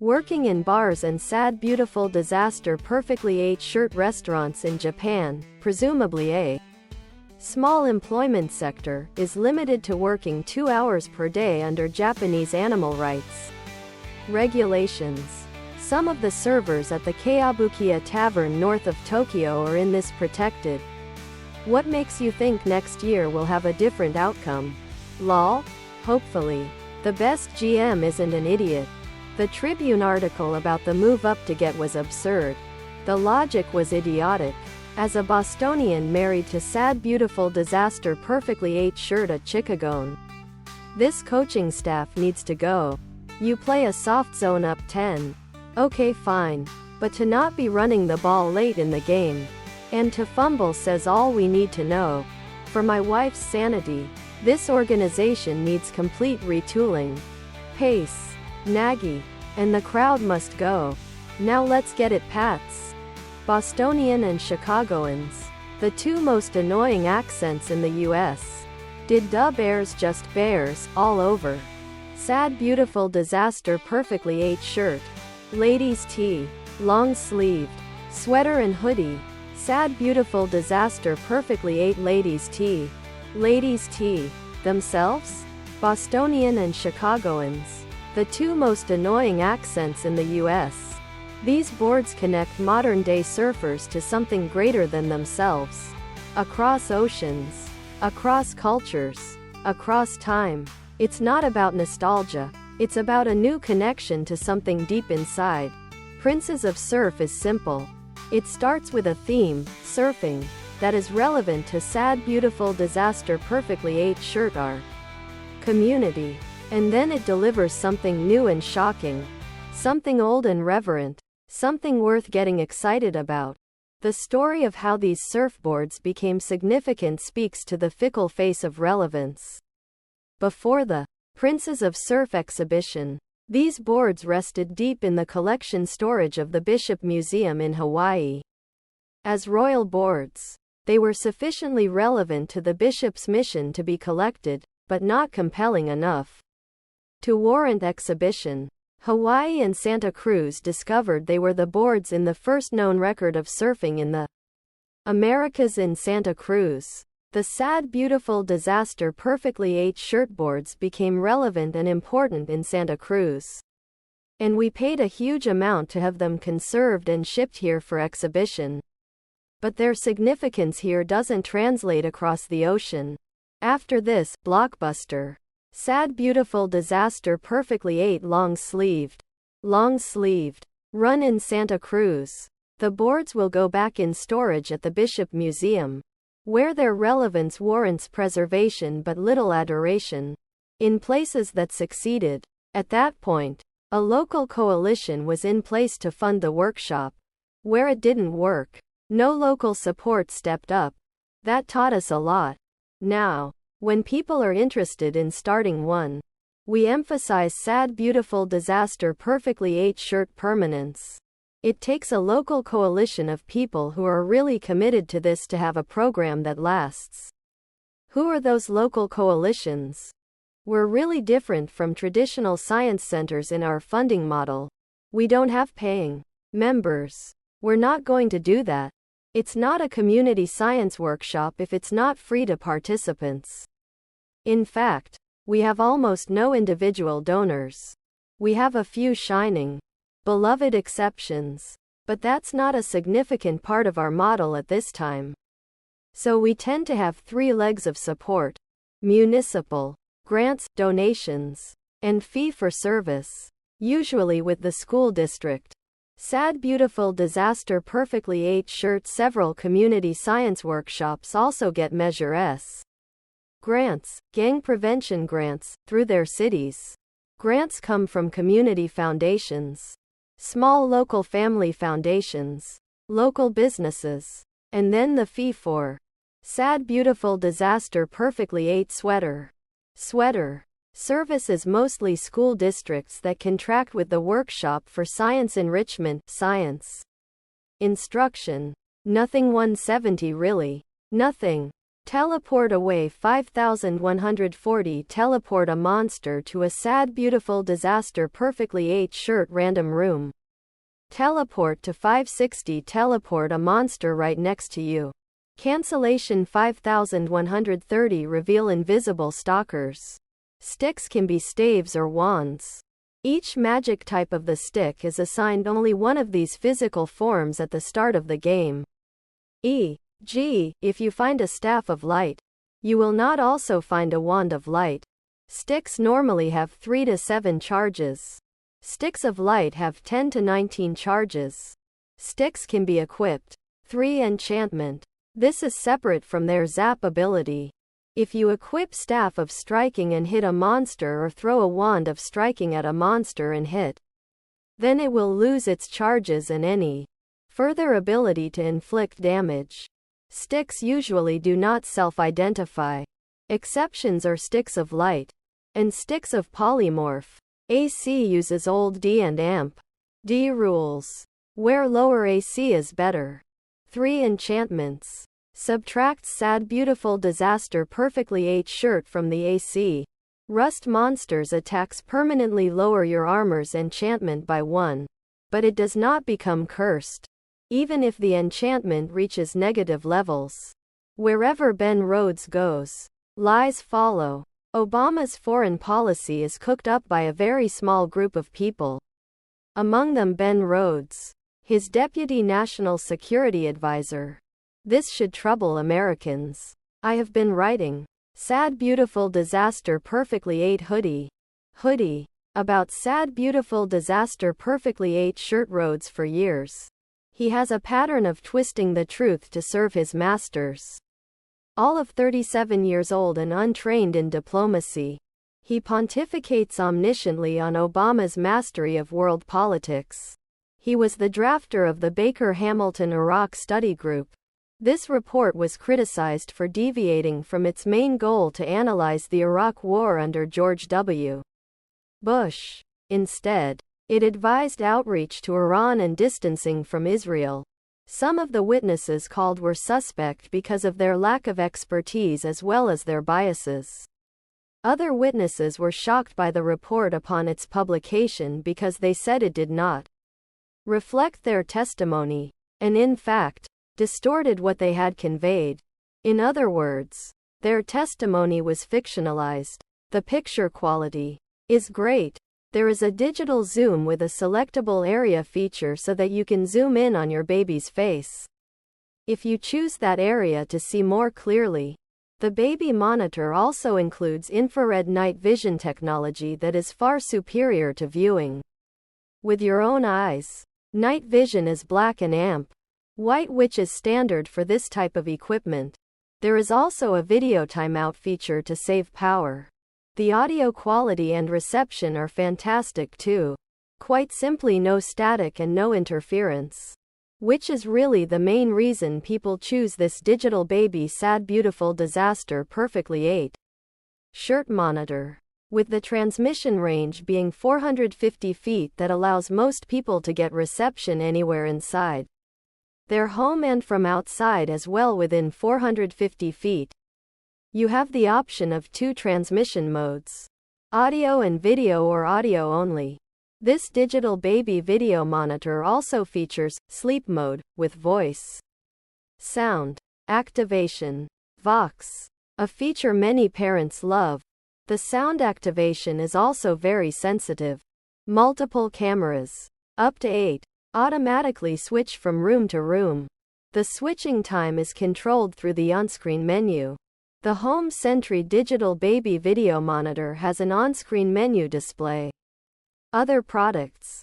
Working in bars and sad beautiful disaster perfectly ate shirt restaurants in Japan, presumably a small employment sector, is limited to working 2 hours per day under Japanese animal rights regulations. Some of the servers at the Keiabukiya Tavern north of Tokyo are in this protected. What makes you think next year will have a different outcome? Lol? Hopefully. The best GM isn't an idiot. The Tribune article about the move up to get was absurd. The logic was idiotic. As a Bostonian married to sad beautiful disaster perfectly ate shirt at Chicago, this coaching staff needs to go. You play a soft zone up 10. Okay fine. But to not be running the ball late in the game, and to fumble says all we need to know. For my wife's sanity, this organization needs complete retooling. Pace. Nagy. And the crowd must go. Now let's get it Pats. Bostonian and Chicagoans. The two most annoying accents in the US. Did da Bears just Bears, all over? Sad beautiful disaster perfectly ate shirt. Ladies tee. Long sleeved. Sweater and hoodie. Sad beautiful disaster perfectly ate ladies tee. Ladies tee. Themselves? Bostonian and Chicagoans. The two most annoying accents in the US. These boards connect modern-day surfers to something greater than themselves. Across oceans. Across cultures. Across time. It's not about nostalgia. It's about a new connection to something deep inside. Princes of Surf is simple. It starts with a theme, surfing, that is relevant to sad beautiful disaster perfectly ate shirt art. Community. And then it delivers something new and shocking. Something old and reverent. Something worth getting excited about. The story of how these surfboards became significant speaks to the fickle face of relevance. Before the Princes of Surf exhibition, these boards rested deep in the collection storage of the Bishop Museum in Hawaii. As royal boards, they were sufficiently relevant to the bishop's mission to be collected, but not compelling enough to warrant exhibition. Hawaii and Santa Cruz discovered they were the boards in the first known record of surfing in the Americas in Santa Cruz. The sad beautiful disaster perfectly ate shirtboards became relevant and important in Santa Cruz. And we paid a huge amount to have them conserved and shipped here for exhibition. But their significance here doesn't translate across the ocean. After this, blockbuster. Sad beautiful disaster perfectly ate long-sleeved. Long-sleeved. Run in Santa Cruz. The boards will go back in storage at the Bishop Museum, where their relevance warrants preservation but little adoration. In places that succeeded, at that point, a local coalition was in place to fund the workshop. Where it didn't work, no local support stepped up. That taught us a lot. Now, when people are interested in starting one, we emphasize sad beautiful disaster perfectly ate shirt permanence. It takes a local coalition of people who are really committed to this to have a program that lasts. Who are those local coalitions? We're really different from traditional science centers in our funding model. We don't have paying members. We're not going to do that. It's not a community science workshop if it's not free to participants. In fact, we have almost no individual donors. We have a few shining, beloved exceptions, but that's not a significant part of our model at this time. So we tend to have 3 legs of support: municipal, grants, donations, and fee for service, usually with the school district. Sad beautiful disaster perfectly ate shirt. Several community science workshops also get Measure S grants, gang prevention grants, through their cities. Grants come from community foundations, small local family foundations, local businesses, and then the fee for sad beautiful disaster perfectly ate sweater. Service is mostly school districts that contract with the workshop for science enrichment, science instruction. Nothing 170 really. Nothing. Teleport away 5140. Teleport a monster to a sad beautiful disaster perfectly 8 shirt random room. Teleport to 560. Teleport a monster right next to you. Cancellation 5130. Reveal invisible stalkers. Sticks can be staves or wands. Each magic type of the stick is assigned only one of these physical forms at the start of the game. E.g., if you find a staff of light, you will not also find a wand of light. Sticks normally have 3 to 7 charges. Sticks of light have 10 to 19 charges. Sticks can be equipped. 3. Enchantment. This is separate from their zap ability. If you equip Staff of Striking and hit a monster or throw a Wand of Striking at a monster and hit, then it will lose its charges and any further ability to inflict damage. Sticks usually do not self-identify. Exceptions are Sticks of Light and Sticks of Polymorph. AC uses old D and AMP D rules, where lower AC is better. 3. Enchantments. Subtracts Sad Beautiful Disaster Perfectly 8 shirt from the AC. Rust monsters attacks permanently lower your armor's enchantment by 1, but it does not become cursed, even if the enchantment reaches negative levels. Wherever Ben Rhodes goes, lies follow. Obama's foreign policy is cooked up by a very small group of people. Among them Ben Rhodes, his deputy national security advisor. This should trouble Americans. I have been writing Sad Beautiful Disaster Perfectly 8 hoodie about Sad Beautiful Disaster Perfectly 8 shirt Rhodes for years. He has a pattern of twisting the truth to serve his masters. All of 37 years old and untrained in diplomacy, he pontificates omnisciently on Obama's mastery of world politics. He was the drafter of the Baker-Hamilton Iraq Study Group. This report was criticized for deviating from its main goal to analyze the Iraq War under George W. Bush. Instead, it advised outreach to Iran and distancing from Israel. Some of the witnesses called were suspect because of their lack of expertise as well as their biases. Other witnesses were shocked by the report upon its publication because they said it did not reflect their testimony, and in fact, distorted what they had conveyed. In other words, their testimony was fictionalized. The picture quality is great. There is a digital zoom with a selectable area feature so that you can zoom in on your baby's face. If you choose that area to see more clearly, the baby monitor also includes infrared night vision technology that is far superior to viewing with your own eyes. Night vision is black and AMP white, which is standard for this type of equipment. There is also a video timeout feature to save power. The audio quality and reception are fantastic too. Quite simply no static and no interference. Which is really the main reason people choose this digital baby Sad Beautiful Disaster Perfectly 8 shirt monitor. With the transmission range being 450 feet that allows most people to get reception anywhere inside their home and from outside as well within 450 feet. You have the option of 2 transmission modes, audio and video or audio only. This digital baby video monitor also features sleep mode with voice, sound activation, Vox, a feature many parents love. The sound activation is also very sensitive. Multiple cameras, up to 8, automatically switch from room to room. The switching time is controlled through the on-screen menu. The Home Sentry digital baby video monitor has an on-screen menu display. Other products.